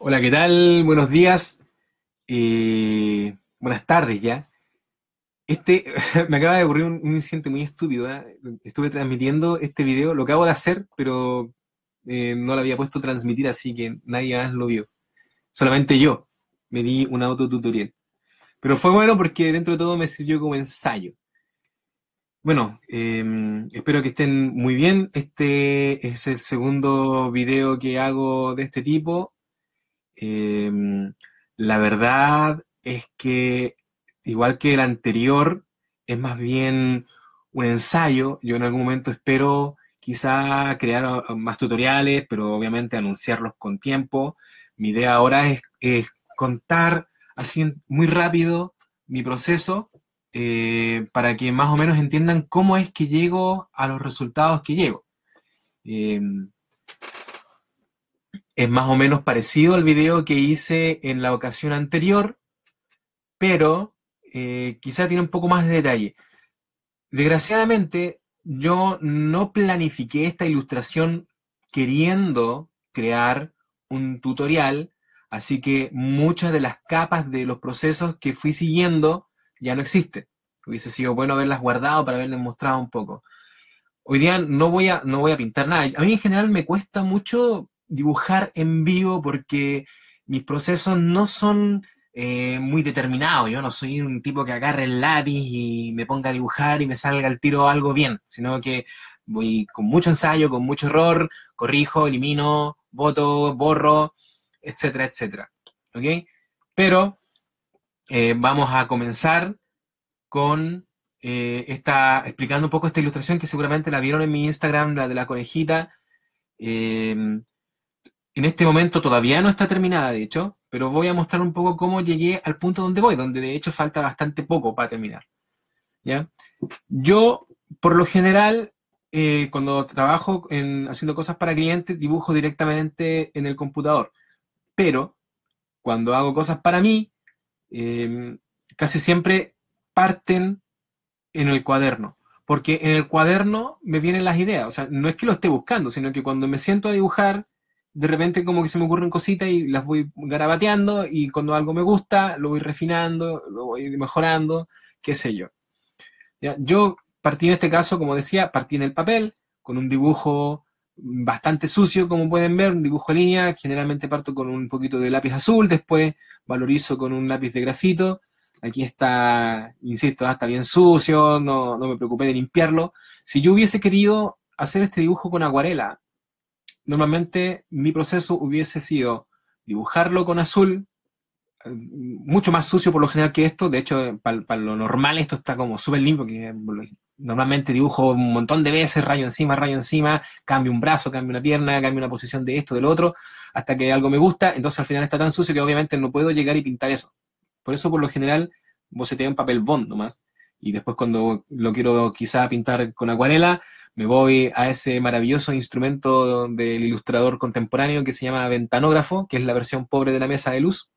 Hola, ¿qué tal? Buenos días. Buenas tardes ya. Este, me acaba de ocurrir un incidente muy estúpido, ¿eh? Estuve transmitiendo este video, lo acabo de hacer, pero no lo había puesto a transmitir, así que nadie más lo vio. Solamente yo me di un autotutorial. Pero fue bueno porque dentro de todo me sirvió como ensayo. Bueno, espero que estén muy bien. Este es el segundo video que hago de este tipo. Eh, la verdad es que, igual que el anterior, es más bien un ensayo. Yo en algún momento espero quizá crear más tutoriales, pero obviamente anunciarlos con tiempo. Mi idea ahora es contar así muy rápido mi proceso para que más o menos entiendan cómo es que llego a los resultados que llego. Eh, es más o menos parecido al video que hice en la ocasión anterior, pero quizá tiene un poco más de detalle. Desgraciadamente, yo no planifiqué esta ilustración queriendo crear un tutorial, así que muchas de las capas de los procesos que fui siguiendo ya no existen. Hubiese sido bueno haberlas guardado para haberles mostrado un poco. Hoy día no voy a pintar nada. A mí en general me cuesta mucho dibujar en vivo porque mis procesos no son muy determinados. Yo no soy un tipo que agarre el lápiz y me ponga a dibujar y me salga al tiro algo bien, sino que voy con mucho ensayo, con mucho error, corrijo, elimino, boto, borro, etcétera, etcétera. ¿Ok? Pero vamos a comenzar con explicando un poco esta ilustración que seguramente la vieron en mi Instagram, la de la conejita. En este momento todavía no está terminada, de hecho, pero voy a mostrar un poco cómo llegué al punto donde voy, donde de hecho falta bastante poco para terminar. ¿Ya? Yo, por lo general, cuando trabajo haciendo cosas para clientes, dibujo directamente en el computador, pero cuando hago cosas para mí, eh, casi siempre parten en el cuaderno. Porque en el cuaderno me vienen las ideas. O sea, no es que lo esté buscando, sino que cuando me siento a dibujar, de repente como que se me ocurren cositas y las voy garabateando y cuando algo me gusta, lo voy refinando, lo voy mejorando, qué sé yo. ¿Ya? Yo partí en este caso, como decía, partí en el papel, con un dibujo bastante sucio, como pueden ver, un dibujo de línea. Generalmente parto con un poquito de lápiz azul, después valorizo con un lápiz de grafito. Aquí está, insisto, está bien sucio, no me preocupé de limpiarlo. Si yo hubiese querido hacer este dibujo con acuarela, normalmente mi proceso hubiese sido dibujarlo con azul, mucho más sucio por lo general que esto. De hecho, para lo normal esto está como súper limpio, que normalmente dibujo un montón de veces, rayo encima, cambio un brazo, cambio una pierna, cambio una posición de esto, del otro, hasta que algo me gusta. Entonces al final está tan sucio que obviamente no puedo llegar y pintar eso. Por eso por lo general boceteo en papel bond nomás. Y después cuando lo quiero quizá pintar con acuarela, me voy a ese maravilloso instrumento del ilustrador contemporáneo que se llama ventanógrafo, que es la versión pobre de la mesa de luz,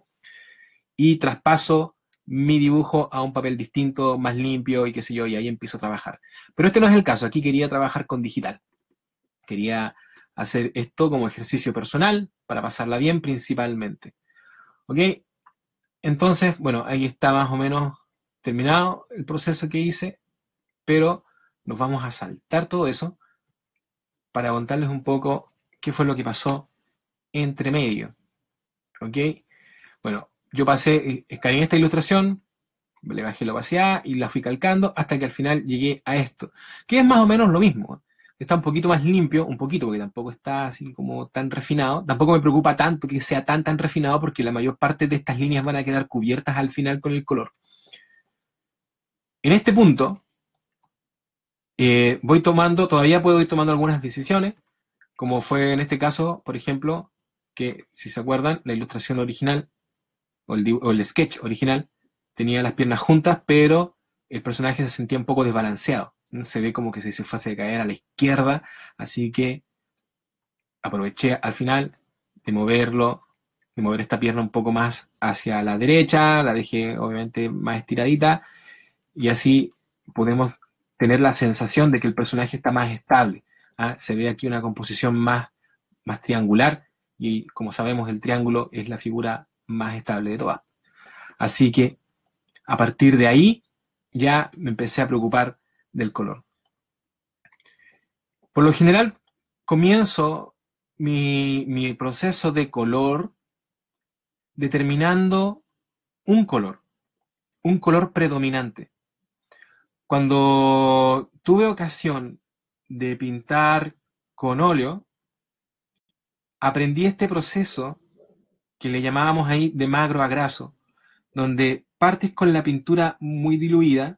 y traspaso mi dibujo a un papel distinto, más limpio y qué sé yo, y ahí empiezo a trabajar. Pero este no es el caso, aquí quería trabajar con digital. Quería hacer esto como ejercicio personal, para pasarla bien principalmente. ¿Ok? Entonces, bueno, ahí está más o menos terminado el proceso que hice, pero nos vamos a saltar todo eso para contarles un poco qué fue lo que pasó entre medio. ¿Ok? Bueno, yo pasé, escaneé esta ilustración, le bajé la opacidad y la fui calcando hasta que al final llegué a esto, que es más o menos lo mismo. Está un poquito más limpio, un poquito, porque tampoco está así como tan refinado. Tampoco me preocupa tanto que sea tan refinado, porque la mayor parte de estas líneas van a quedar cubiertas al final con el color. En este punto, todavía puedo ir tomando algunas decisiones, como fue en este caso, por ejemplo, que si se acuerdan, la ilustración original o el sketch original tenía las piernas juntas, pero el personaje se sentía un poco desbalanceado. Se ve como que se fuese a caer a la izquierda, así que aproveché al final de mover esta pierna un poco más hacia la derecha, la dejé obviamente más estiradita, y así podemos tener la sensación de que el personaje está más estable. ¿Ah? Se ve aquí una composición más triangular, Y como sabemos, el triángulo es la figura más estable de todas. Así que a partir de ahí ya me empecé a preocupar del color. Por lo general, comienzo mi proceso de color determinando un color predominante. Cuando tuve ocasión de pintar con óleo, aprendí este proceso que le llamábamos ahí de magro a graso, donde partes con la pintura muy diluida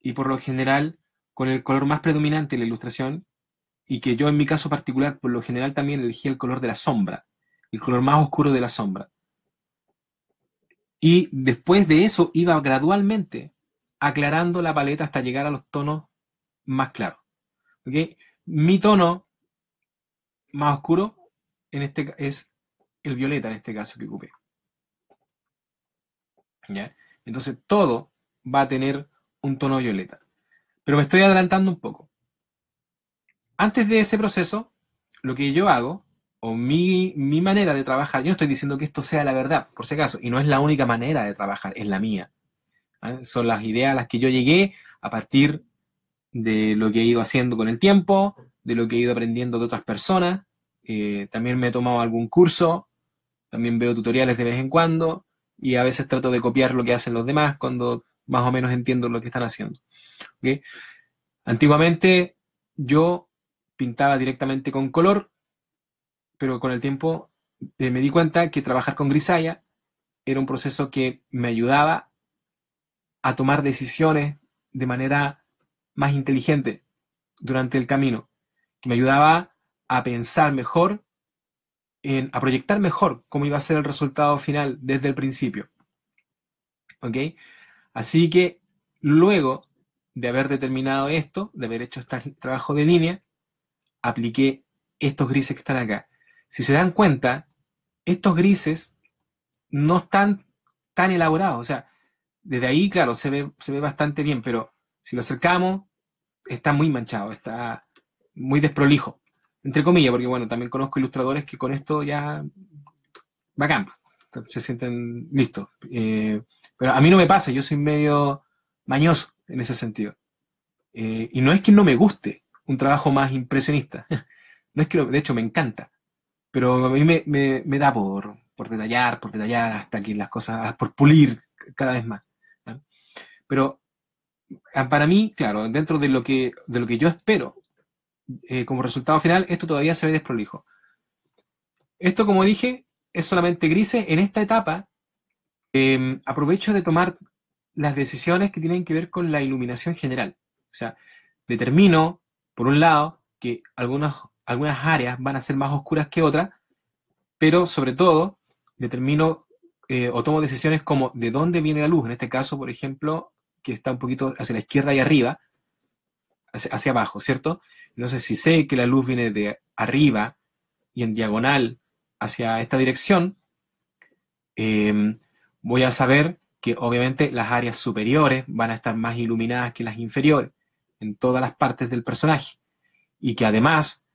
y por lo general con el color más predominante en la ilustración, y que yo en mi caso particular por lo general también elegí el color de la sombra, el color más oscuro de la sombra. Y después de eso iba gradualmente aclarando la paleta hasta llegar a los tonos más claros. ¿Okay? Mi tono más oscuro es el violeta en este caso que ocupé. ¿Ya? Entonces todo va a tener un tono violeta. Pero me estoy adelantando un poco. Antes de ese proceso, lo que yo hago, o mi manera de trabajar, yo no estoy diciendo que esto sea la verdad, por si acaso, y no es la única manera de trabajar, es la mía. ¿Eh? Son las ideas a las que yo llegué a partir de lo que he ido haciendo con el tiempo, de lo que he ido aprendiendo de otras personas. También me he tomado algún curso, también veo tutoriales de vez en cuando, y a veces trato de copiar lo que hacen los demás cuando más o menos entiendo lo que están haciendo. ¿Okay? Antiguamente yo pintaba directamente con color, pero con el tiempo me di cuenta que trabajar con grisalla era un proceso que me ayudaba a tomar decisiones de manera más inteligente durante el camino, que me ayudaba a pensar mejor, a proyectar mejor cómo iba a ser el resultado final desde el principio. ¿Ok? Así que luego de haber determinado esto, de haber hecho este trabajo de línea, apliqué estos grises que están acá. Si se dan cuenta, estos grises no están tan elaborados. O sea, desde ahí, claro, se ve bastante bien, pero si lo acercamos, está muy manchado, está muy desprolijo. Entre comillas, porque bueno, también conozco ilustradores que con esto ya bacán, se sienten listos. Pero a mí no me pasa, yo soy medio mañoso en ese sentido. Y no es que no me guste un trabajo más impresionista, no es que, de hecho, me encanta, pero a mí me da por detallar, hasta que las cosas, por pulir cada vez más. ¿No? Pero para mí, claro, dentro de lo que yo espero como resultado final, esto todavía se ve desprolijo. Esto, como dije, es solamente grises. En esta etapa, aprovecho de tomar las decisiones que tienen que ver con la iluminación general. O sea, determino, por un lado, que algunas áreas van a ser más oscuras que otras, pero sobre todo, determino o tomo decisiones como de dónde viene la luz. En este caso, por ejemplo, que está un poquito hacia la izquierda y arriba, hacia abajo, ¿cierto? Entonces, si sé que la luz viene de arriba y en diagonal hacia esta dirección, voy a saber que obviamente las áreas superiores van a estar más iluminadas que las inferiores en todas las partes del personaje. Y que además,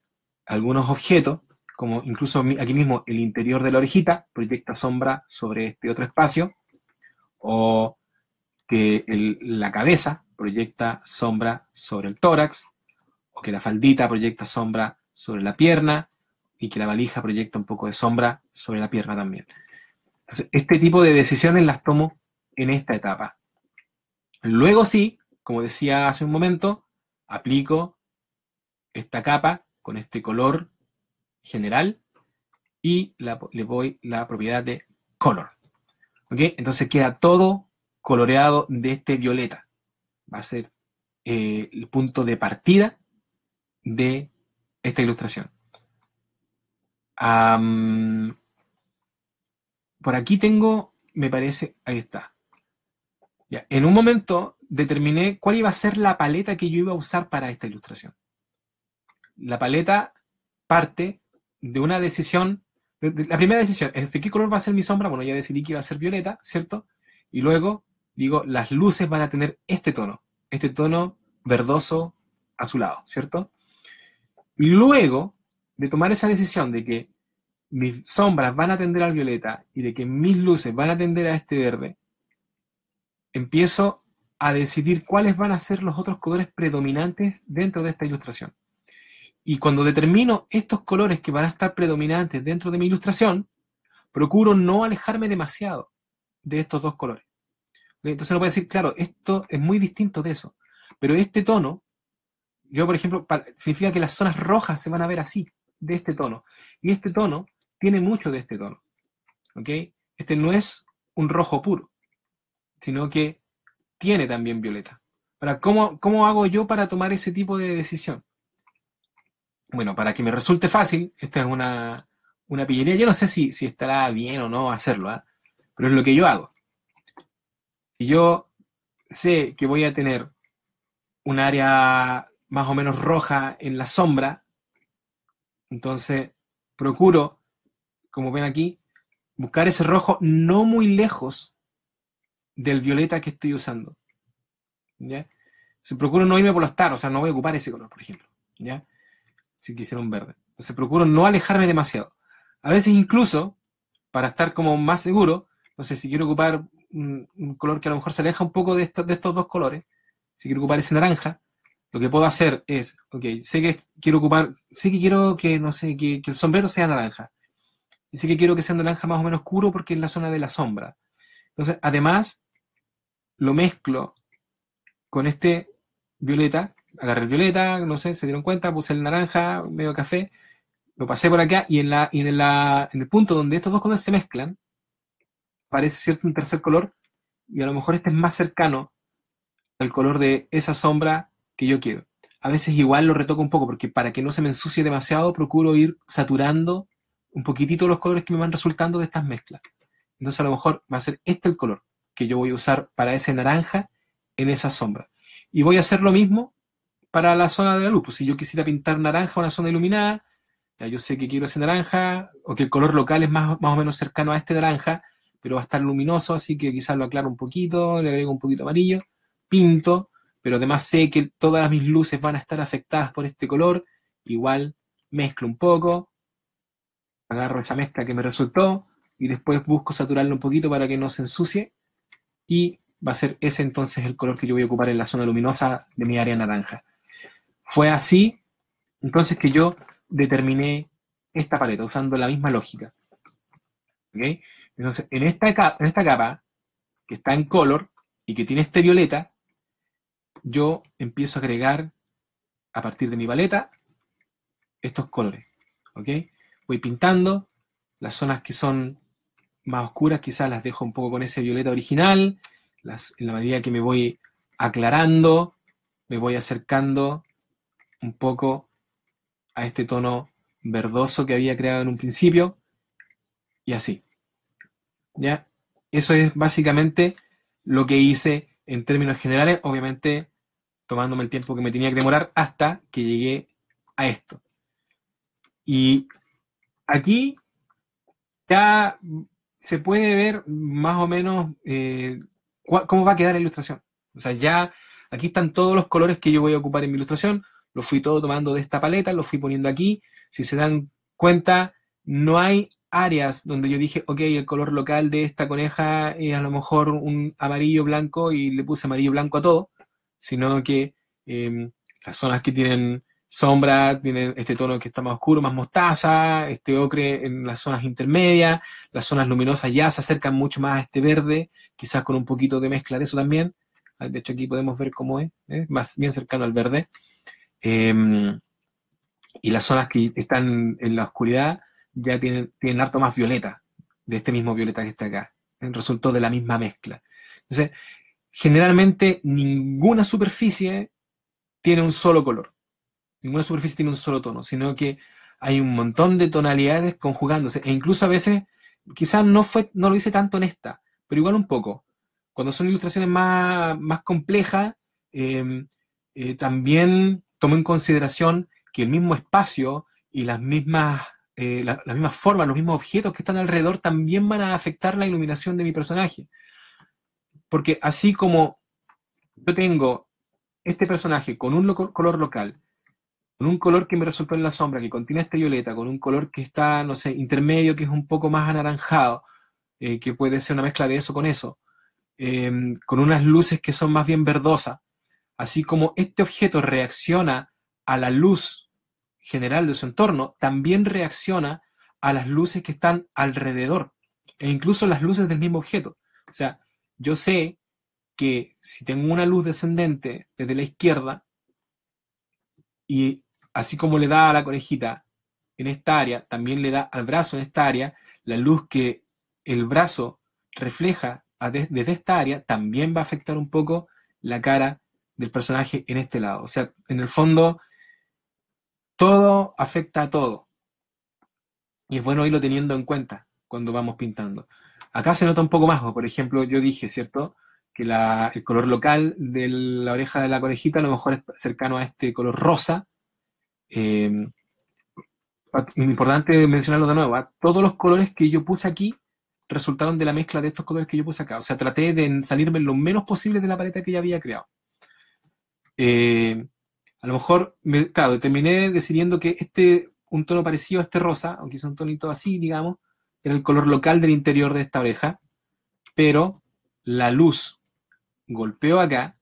algunos objetos, como incluso aquí mismo el interior de la orejita, proyecta sombra sobre este otro espacio, o que la cabeza proyecta sombra sobre el tórax, o que la faldita proyecta sombra sobre la pierna, y que la valija proyecta un poco de sombra sobre la pierna también. Entonces, este tipo de decisiones las tomo en esta etapa. Luego sí, como decía hace un momento, aplico esta capa con este color general y le doy la propiedad de color. ¿Ok? Entonces queda todo coloreado de este violeta. Va a ser el punto de partida de esta ilustración. Por aquí tengo, me parece, ahí está. Ya, en un momento determiné cuál iba a ser la paleta que yo iba a usar para esta ilustración. La paleta parte de una decisión, la primera decisión es de qué color va a ser mi sombra. Bueno, ya decidí que iba a ser violeta, ¿cierto? Y luego digo, las luces van a tener este tono verdoso azulado, ¿cierto? Y luego de tomar esa decisión de que mis sombras van a tender al violeta y de que mis luces van a tender a este verde, empiezo a decidir cuáles van a ser los otros colores predominantes dentro de esta ilustración. Y cuando determino estos colores que van a estar predominantes dentro de mi ilustración, procuro no alejarme demasiado de estos dos colores. Entonces uno puede decir, claro, esto es muy distinto de eso, pero este tono, yo por ejemplo, significa que las zonas rojas se van a ver así, de este tono, y este tono tiene mucho de este tono, ¿ok? Este no es un rojo puro, sino que tiene también violeta. Ahora, ¿cómo hago yo para tomar ese tipo de decisión? Bueno, para que me resulte fácil, esta es una pillería, yo no sé si estará bien o no hacerlo, ¿eh? Pero es lo que yo hago. Si yo sé que voy a tener un área más o menos roja en la sombra, entonces procuro, como ven aquí, buscar ese rojo no muy lejos del violeta que estoy usando, ¿ya? Si procuro no irme por los taros, o sea, no voy a ocupar ese color, por ejemplo, ¿ya? Si quisiera un verde. Entonces procuro no alejarme demasiado. A veces incluso, para estar como más seguro, no sé, si quiero ocupar un color que a lo mejor se aleja un poco de estos dos colores, si quiero ocupar ese naranja, lo que puedo hacer es, ok, sé que quiero que, no sé, que el sombrero sea naranja. Y sé que quiero que sea naranja más o menos oscuro porque es la zona de la sombra. Entonces, además, lo mezclo con este violeta, agarré el violeta, no sé, se dieron cuenta, puse el naranja, medio café, lo pasé por acá y en el punto donde estos dos colores se mezclan, aparece cierto un tercer color y a lo mejor este es más cercano al color de esa sombra que yo quiero. A veces igual lo retoco un poco porque para que no se me ensucie demasiado procuro ir saturando un poquitito los colores que me van resultando de estas mezclas. Entonces a lo mejor va a ser este el color que yo voy a usar para ese naranja en esa sombra. Y voy a hacer lo mismo para la zona de la luz. Pues si yo quisiera pintar naranja una zona iluminada, ya yo sé que quiero ese naranja, o que el color local es más o menos cercano a este naranja, pero va a estar luminoso, así que quizás lo aclaro un poquito, le agrego un poquito amarillo, pinto, pero además sé que todas mis luces van a estar afectadas por este color, igual mezclo un poco, agarro esa mezcla que me resultó, y después busco saturarlo un poquito para que no se ensucie, y va a ser ese entonces el color que yo voy a ocupar en la zona luminosa de mi área naranja. Fue así, entonces, que yo determiné esta paleta usando la misma lógica. ¿Ok? Entonces, en esta capa, que está en color y que tiene este violeta, yo empiezo a agregar a partir de mi paleta estos colores. ¿Ok? Voy pintando las zonas que son más oscuras, quizás las dejo un poco con ese violeta original, en la medida que me voy aclarando, me voy acercando un poco a este tono verdoso que había creado en un principio, y así. ¿Ya? Eso es básicamente lo que hice en términos generales, obviamente tomándome el tiempo que me tenía que demorar hasta que llegué a esto. Y aquí ya se puede ver más o menos cómo va a quedar la ilustración. O sea, ya aquí están todos los colores que yo voy a ocupar en mi ilustración, los fui todo tomando de esta paleta, los fui poniendo aquí. Si se dan cuenta, no hay áreas donde yo dije, ok, el color local de esta coneja es a lo mejor un amarillo blanco y le puse amarillo blanco a todo, sino que las zonas que tienen sombra tienen este tono que está más oscuro, más mostaza, este ocre en las zonas intermedias, las zonas luminosas ya se acercan mucho más a este verde, quizás con un poquito de mezcla de eso también. De hecho aquí podemos ver cómo es, más bien cercano al verde. Y las zonas que están en la oscuridad ya tienen harto más violeta, de este mismo violeta que está acá, resultó de la misma mezcla. Entonces, generalmente ninguna superficie tiene un solo color, ninguna superficie tiene un solo tono, sino que hay un montón de tonalidades conjugándose, e incluso a veces, quizás no lo hice tanto en esta, pero igual un poco. Cuando son ilustraciones más complejas, también tomo en consideración que el mismo espacio y las mismas formas, los mismos objetos que están alrededor también van a afectar la iluminación de mi personaje. Porque así como yo tengo este personaje con un color local, con un color que me resultó en la sombra, que contiene este violeta, con un color que está, no sé, intermedio, que es un poco más anaranjado, que puede ser una mezcla de eso con eso, con unas luces que son más bien verdosas, así como este objeto reacciona a la luz general de su entorno, también reacciona a las luces que están alrededor, e incluso las luces del mismo objeto. O sea, yo sé que si tengo una luz descendente desde la izquierda, y así como le da a la conejita en esta área, también le da al brazo en esta área, la luz que el brazo refleja desde esta área también va a afectar un poco la cara del personaje en este lado. O sea, en el fondo, todo afecta a todo. Y es bueno irlo teniendo en cuenta cuando vamos pintando. Acá se nota un poco más, por ejemplo, yo dije, ¿cierto? Que el color local de la oreja de la conejita a lo mejor es cercano a este color rosa. Importante mencionarlo de nuevo, ¿eh? Todos los colores que yo puse aquí resultaron de la mezcla de estos colores que yo puse acá. O sea, traté de salirme lo menos posible de la paleta que ya había creado. A lo mejor, claro, terminé decidiendo que un tono parecido a este rosa, aunque es un tonito así, digamos, era el color local del interior de esta oreja, pero la luz golpeó acá,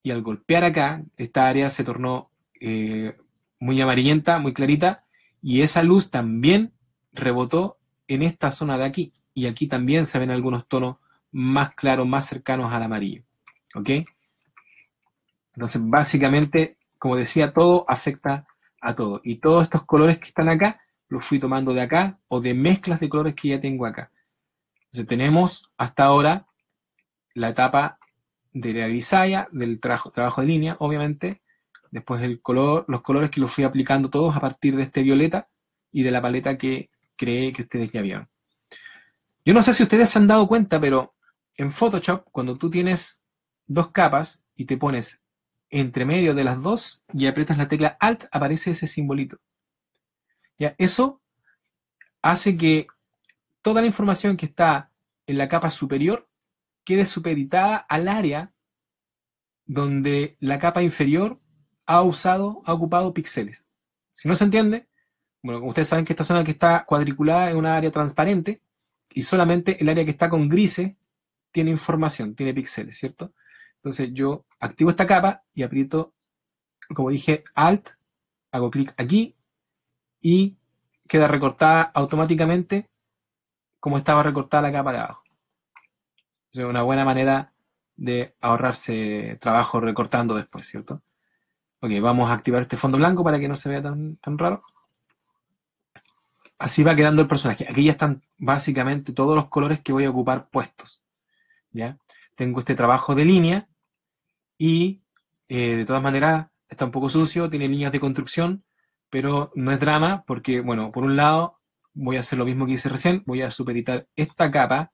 y al golpear acá, esta área se tornó muy amarillenta, muy clarita, y esa luz también rebotó en esta zona de aquí, y aquí también se ven algunos tonos más claros, más cercanos al amarillo. ¿Ok? Entonces, básicamente, como decía, todo afecta a todo. Y todos estos colores que están acá, los fui tomando de acá o de mezclas de colores que ya tengo acá. Entonces, tenemos hasta ahora la etapa de la grisalla, del trabajo de línea, obviamente. Después los colores que los fui aplicando todos a partir de este violeta y de la paleta que creé que ustedes ya vieron. Yo no sé si ustedes se han dado cuenta, pero en Photoshop, cuando tú tienes dos capas y te pones entre medio de las dos y aprietas la tecla Alt, aparece ese simbolito. ¿Ya? Eso hace que toda la información que está en la capa superior quede supeditada al área donde la capa inferior ha ocupado píxeles. Si no se entiende, bueno, como ustedes saben que esta zona que está cuadriculada es una área transparente y solamente el área que está con grises tiene información, tiene píxeles, ¿cierto? Entonces yo activo esta capa y aprieto, como dije, Alt, hago clic aquí y queda recortada automáticamente como estaba recortada la capa de abajo. Es una buena manera de ahorrarse trabajo recortando después, ¿cierto? Ok, vamos a activar este fondo blanco para que no se vea tan raro. Así va quedando el personaje. Aquí ya están básicamente todos los colores que voy a ocupar puestos. ¿Ya? Tengo este trabajo de línea y de todas maneras está un poco sucio, tiene líneas de construcción, pero no es drama porque, bueno, por un lado voy a hacer lo mismo que hice recién, voy a supeditar esta capa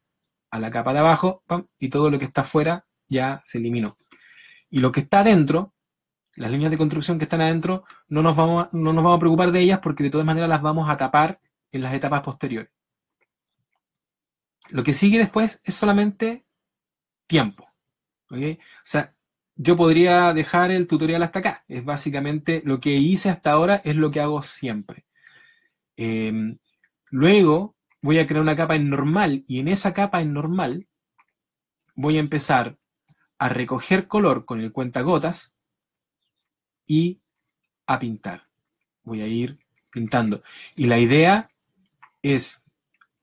a la capa de abajo, ¡pam!, y todo lo que está afuera ya se eliminó. Y lo que está adentro, las líneas de construcción que están adentro, no nos vamos a preocupar de ellas porque de todas maneras las vamos a tapar en las etapas posteriores. Lo que sigue después es solamente tiempo. ¿Okay? O sea, yo podría dejar el tutorial hasta acá. Es básicamente lo que hice hasta ahora, es lo que hago siempre. Luego voy a crear una capa en normal y en esa capa en normal voy a empezar a recoger color con el cuentagotas y a pintar. Voy a ir pintando. Y la idea es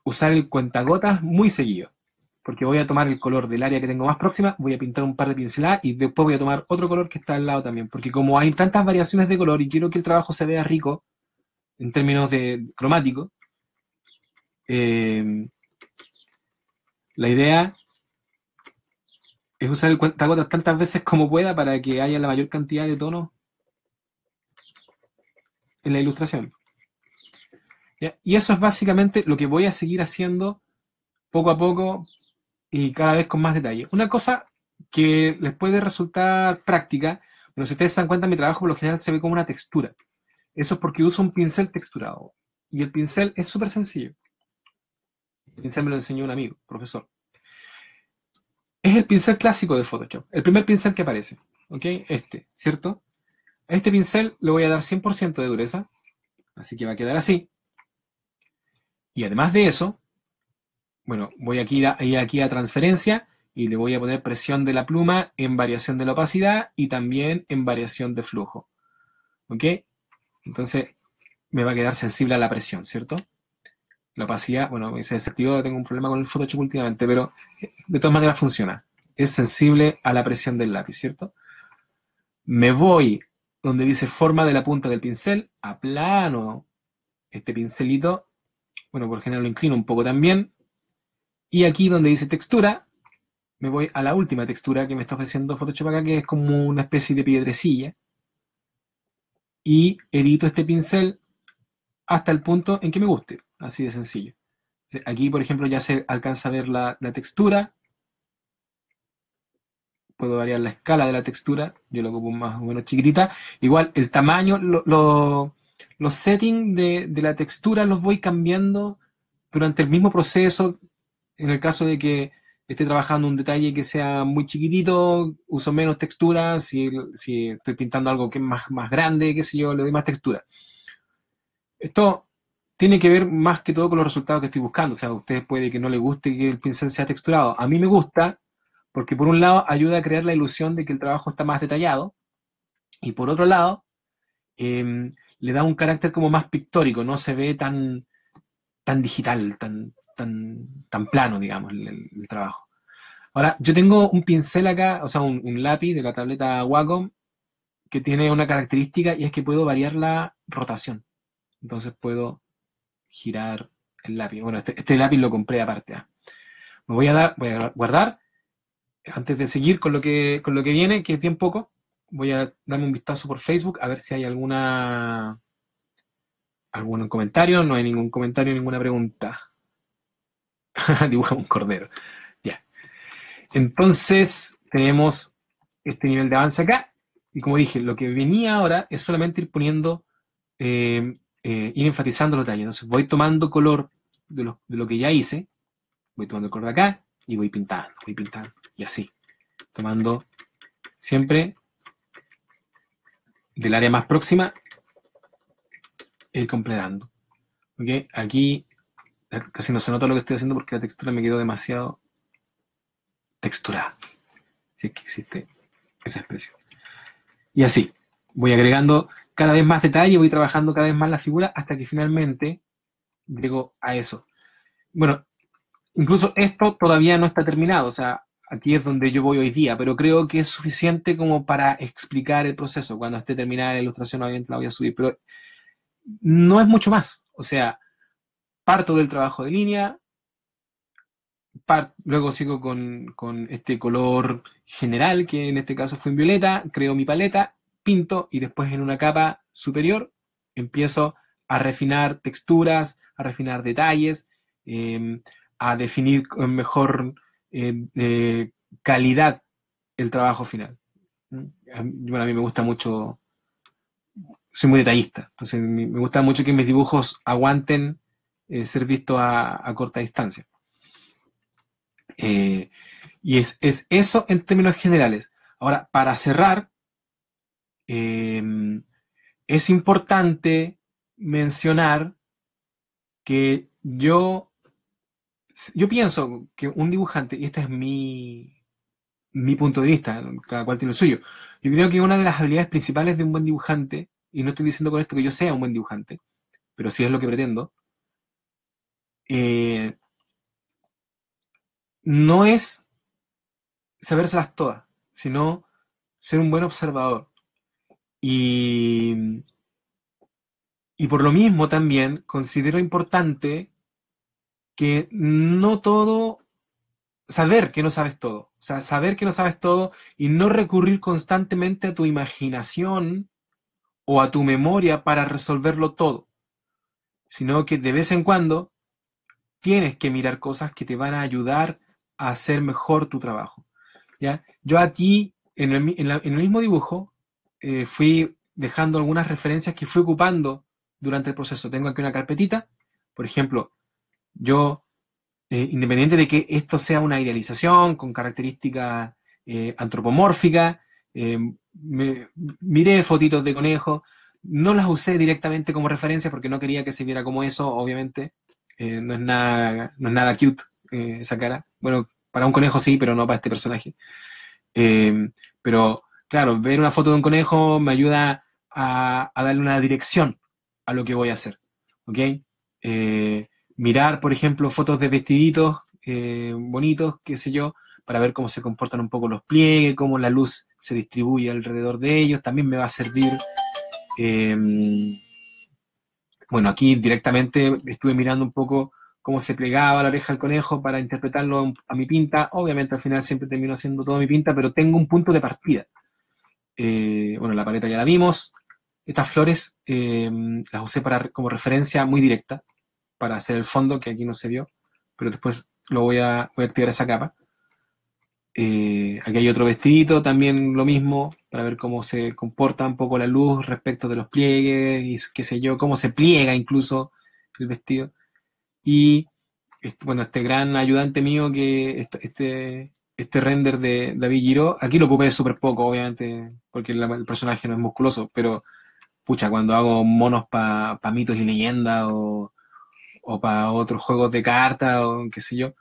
usar el cuentagotas muy seguido, porque voy a tomar el color del área que tengo más próxima, voy a pintar un par de pinceladas y después voy a tomar otro color que está al lado también, porque como hay tantas variaciones de color y quiero que el trabajo se vea rico en términos de cromático, la idea es usar el cuentagotas tantas veces como pueda para que haya la mayor cantidad de tonos en la ilustración. ¿Ya? Y eso es básicamente lo que voy a seguir haciendo poco a poco y cada vez con más detalle. Una cosa que les puede resultar práctica, bueno, si ustedes se dan cuenta, mi trabajo por lo general se ve como una textura. Eso es porque uso un pincel texturado. Y el pincel es súper sencillo. El pincel me lo enseñó un amigo, profesor. Es el pincel clásico de Photoshop. El primer pincel que aparece. ¿Ok? Este, ¿cierto? A este pincel le voy a dar 100% de dureza, así que va a quedar así. Y además de eso, bueno, voy aquí a transferencia y le voy a poner presión de la pluma en variación de la opacidad y también en variación de flujo. ¿Ok? Entonces me va a quedar sensible a la presión, ¿cierto? La opacidad, bueno, se desactivó, tengo un problema con el Photoshop últimamente, pero de todas maneras funciona. Es sensible a la presión del lápiz, ¿cierto? Me voy donde dice forma de la punta del pincel, aplano este pincelito, bueno, por general lo inclino un poco también, y aquí donde dice textura, me voy a la última textura que me está ofreciendo Photoshop acá, que es como una especie de piedrecilla, y edito este pincel hasta el punto en que me guste, así de sencillo. Aquí, por ejemplo, ya se alcanza a ver la textura, puedo variar la escala de la textura, yo lo ocupo más o menos chiquitita. Igual el tamaño, los settings de la textura los voy cambiando durante el mismo proceso. En el caso de que esté trabajando un detalle que sea muy chiquitito, uso menos textura. Si estoy pintando algo que es más grande, qué sé yo, le doy más textura. Esto tiene que ver más que todo con los resultados que estoy buscando. O sea, a ustedes puede que no les guste que el pincel sea texturado. A mí me gusta porque por un lado ayuda a crear la ilusión de que el trabajo está más detallado y por otro lado le da un carácter como más pictórico, no se ve tan digital, tan plano, digamos, el trabajo. Ahora, yo tengo un pincel acá, o sea, un lápiz de la tableta Wacom que tiene una característica y es que puedo variar la rotación. Entonces puedo girar el lápiz. Bueno, este lápiz lo compré aparte. Me voy a guardar. Antes de seguir con lo que viene, que es bien poco, voy a darme un vistazo por Facebook a ver si hay algún comentario. No hay ningún comentario, ninguna pregunta. Dibujamos un cordero. Ya. Entonces, tenemos este nivel de avance acá. Y como dije, lo que venía ahora es solamente ir poniendo, ir enfatizando los detalles. Entonces, voy tomando color de lo que ya hice. Voy tomando el color de acá y voy pintando. Y así. Tomando siempre del área más próxima, ir completando. ¿Okay? Aquí casi no se nota lo que estoy haciendo porque la textura me quedó demasiado texturada. Si es que existe esa expresión. Y así, voy agregando cada vez más detalle, voy trabajando cada vez más la figura hasta que finalmente llego a eso. Bueno, incluso esto todavía no está terminado, o sea, aquí es donde yo voy hoy día, pero creo que es suficiente como para explicar el proceso. Cuando esté terminada la ilustración, obviamente la voy a subir, pero no es mucho más. O sea, parto del trabajo de línea, luego sigo con este color general, que en este caso fue en violeta, creo mi paleta, pinto y después en una capa superior empiezo a refinar texturas, a refinar detalles, a definir con mejor calidad el trabajo final. Bueno, a mí me gusta mucho, soy muy detallista, entonces me gusta mucho que mis dibujos aguanten ser vistos a corta distancia. Y es eso en términos generales. Ahora, para cerrar, es importante mencionar que yo pienso que un dibujante, y este es mi punto de vista, cada cual tiene el suyo, yo creo que una de las habilidades principales de un buen dibujante, y no estoy diciendo con esto que yo sea un buen dibujante, pero sí es lo que pretendo, no es sabérselas todas, sino ser un buen observador. Y por lo mismo también considero importante que no todo, saber que no sabes todo, o sea, saber que no sabes todo y no recurrir constantemente a tu imaginación o a tu memoria para resolverlo todo, sino que de vez en cuando tienes que mirar cosas que te van a ayudar a hacer mejor tu trabajo. ¿Ya? Yo aquí, en el mismo dibujo, fui dejando algunas referencias que fui ocupando durante el proceso. Tengo aquí una carpetita, por ejemplo, yo, independiente de que esto sea una idealización con características antropomórficas, eh, miré fotitos de conejo, no las usé directamente como referencia porque no quería que se viera como eso, obviamente. No es nada cute esa cara. Bueno, para un conejo sí, pero no para este personaje. Pero claro, ver una foto de un conejo me ayuda a darle una dirección a lo que voy a hacer. ¿Ok? Mirar, por ejemplo, fotos de vestiditos bonitos, qué sé yo, para ver cómo se comportan un poco los pliegues, cómo la luz se distribuye alrededor de ellos. También me va a servir. eh, bueno, aquí directamente estuve mirando un poco cómo se plegaba la oreja del conejo para interpretarlo a mi pinta. Obviamente al final siempre termino haciendo todo a mi pinta, pero tengo un punto de partida. Bueno, la paleta ya la vimos. Estas flores las usé como referencia muy directa para hacer el fondo, que aquí no se vio, pero después voy a activar esa capa. Aquí hay otro vestidito, también lo mismo, para ver cómo se comporta un poco la luz respecto de los pliegues y qué sé yo, cómo se pliega incluso el vestido. Y bueno, este gran ayudante mío, que este render de David Giraud, aquí lo ocupé súper poco, obviamente, porque el personaje no es musculoso, pero pucha, cuando hago monos para mitos y leyendas o para otros juegos de cartas o qué sé yo,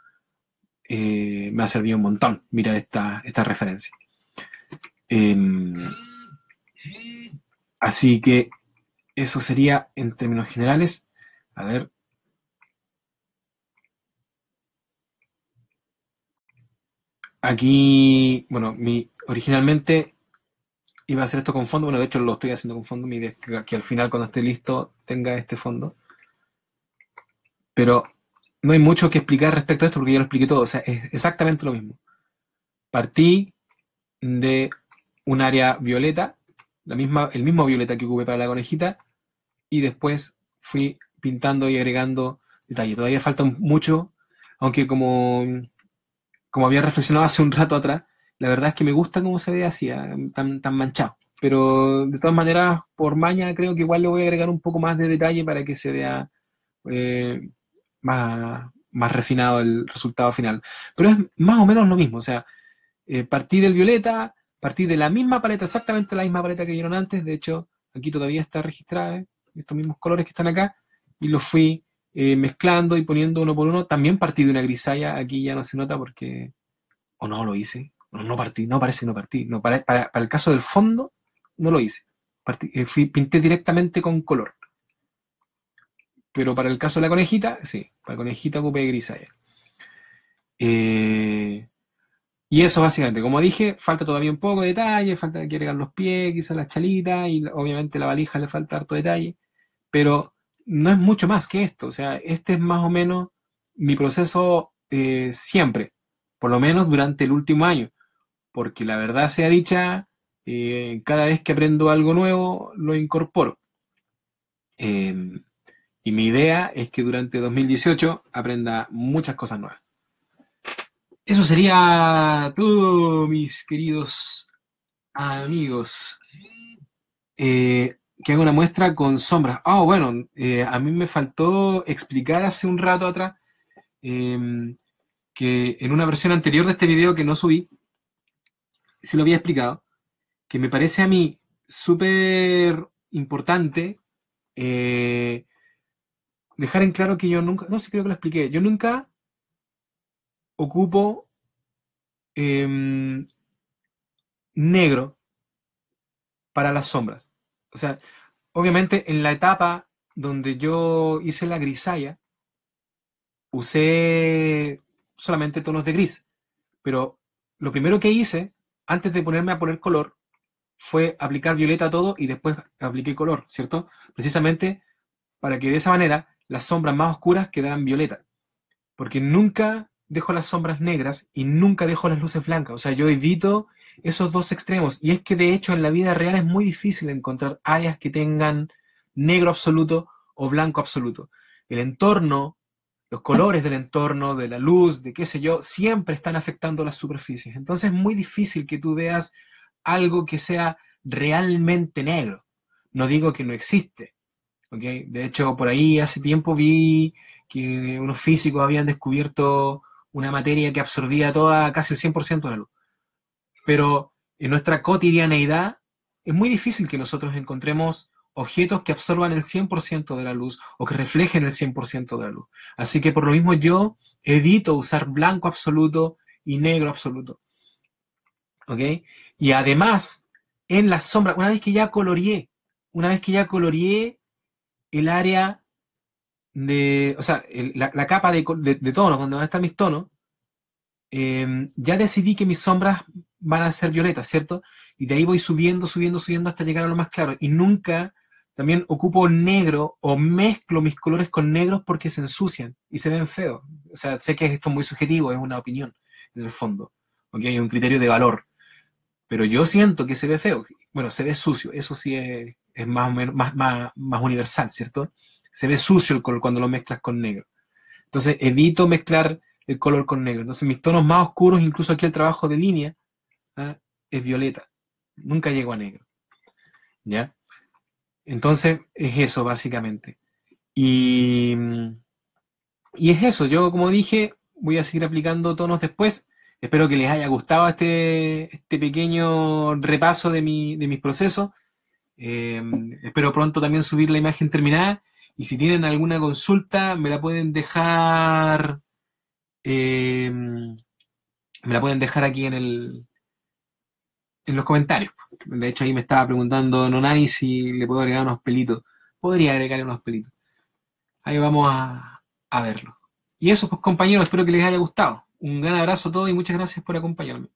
me ha servido un montón mirar esta referencia. Eh, Así que eso sería en términos generales. A ver. Aquí, bueno, originalmente iba a hacer esto con fondo. Bueno, de hecho lo estoy haciendo con fondo. Mi idea es que al final, cuando esté listo, tenga este fondo. Pero no hay mucho que explicar respecto a esto porque ya lo expliqué todo. O sea, es exactamente lo mismo. Partí de un área violeta, el mismo violeta que ocupé para la conejita, y después fui pintando y agregando detalle. Todavía falta mucho, aunque como había reflexionado hace un rato atrás, la verdad es que me gusta cómo se ve así, tan manchado. Pero de todas maneras, por maña, creo que igual le voy a agregar un poco más de detalle para que se vea eh, más refinado el resultado final. Pero es más o menos lo mismo, o sea, partí del violeta, partí de la misma paleta, exactamente la misma paleta que vieron antes. De hecho, aquí todavía está registrada, estos mismos colores que están acá, y los fui mezclando y poniendo uno por uno. También partí de una grisalla, aquí ya no se nota porque, o no lo hice, no partí, no parece que no partí. No, para el caso del fondo, no lo hice. Pinté directamente con color. Pero para el caso de la conejita, sí, para la conejita ocupé grisalla. Y eso básicamente, como dije, falta todavía un poco de detalle, falta que agregar los pies, quizás las chalitas, y obviamente la valija le falta harto detalle, pero no es mucho más que esto. O sea, este es más o menos mi proceso siempre, por lo menos durante el último año, porque la verdad sea dicha, cada vez que aprendo algo nuevo, lo incorporo. Eh, y mi idea es que durante 2018 aprenda muchas cosas nuevas. Eso sería todo, mis queridos amigos. Que haga una muestra con sombras. Ah, bueno, a mí me faltó explicar hace un rato atrás que en una versión anterior de este video que no subí, sí lo había explicado, que me parece a mí súper importante dejar en claro que yo nunca, no sé, creo que lo expliqué, yo nunca ocupo negro para las sombras. O sea, obviamente en la etapa donde yo hice la grisalla, usé solamente tonos de gris, pero lo primero que hice, antes de ponerme a poner color, fue aplicar violeta a todo y después apliqué color, ¿cierto? Precisamente para que de esa manera las sombras más oscuras quedaran violeta, porque nunca dejo las sombras negras y nunca dejo las luces blancas, o sea, yo evito esos dos extremos, y es que de hecho en la vida real es muy difícil encontrar áreas que tengan negro absoluto o blanco absoluto. El entorno, los colores del entorno, de la luz, de qué sé yo, siempre están afectando las superficies. Entonces es muy difícil que tú veas algo que sea realmente negro. No digo que no existe, ¿ok? De hecho, por ahí hace tiempo vi que unos físicos habían descubierto una materia que absorbía casi el 100% de la luz. Pero en nuestra cotidianeidad, es muy difícil que nosotros encontremos objetos que absorban el 100% de la luz o que reflejen el 100% de la luz. Así que por lo mismo yo evito usar blanco absoluto y negro absoluto. ¿Ok? Y además, en la sombra, una vez que ya coloreé el área de, o sea, la capa de tonos, donde van a estar mis tonos, ya decidí que mis sombras van a ser violetas, ¿cierto? Y de ahí voy subiendo, subiendo, subiendo hasta llegar a lo más claro. Y nunca también ocupo negro o mezclo mis colores con negros porque se ensucian y se ven feos. O sea, sé que esto es muy subjetivo, es una opinión en el fondo. ¿Ok? Hay un criterio de valor. Pero yo siento que se ve feo. Bueno, se ve sucio. Eso sí es más o menos más universal, ¿cierto? Se ve sucio el color cuando lo mezclas con negro. Entonces evito mezclar el color con negro. Entonces mis tonos más oscuros, incluso aquí el trabajo de línea, ¿ah? Es violeta. Nunca llego a negro. ¿Ya? Entonces es eso básicamente. Y, y es eso. Yo, como dije, voy a seguir aplicando tonos después. Espero que les haya gustado este pequeño repaso de mis procesos. Espero pronto también subir la imagen terminada. Y si tienen alguna consulta, eh, me la pueden dejar aquí en los comentarios. De hecho, ahí me estaba preguntando Nonani si le puedo agregar unos pelitos. Podría agregar unos pelitos. Ahí vamos a verlo. Y eso, pues compañeros, espero que les haya gustado. Un gran abrazo a todos y muchas gracias por acompañarme.